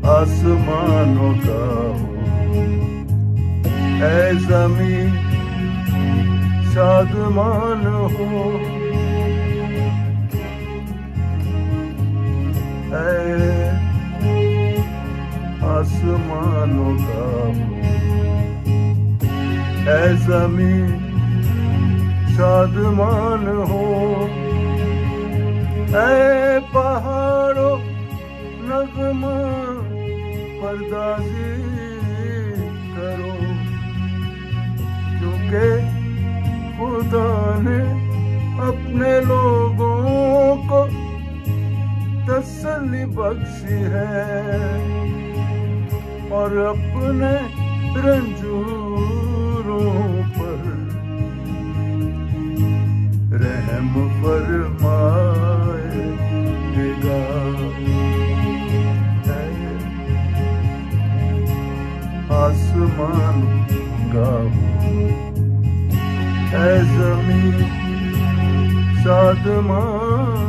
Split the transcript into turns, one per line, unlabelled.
आसमानों का हो, ऐ ज़मीं शादमान हो, ऐ आसमानों का हो, ऐ ज़मीं शादमान हो, ऐ पहाड़ों नगमा परदाज़ी करो, क्योंकि खुदा ने अपने लोगों को तसल्ली बख्शी है और अपने रंजूरों पर रहम फरमाएगा। आसमान का हो, ऐ ज़मीं शादमान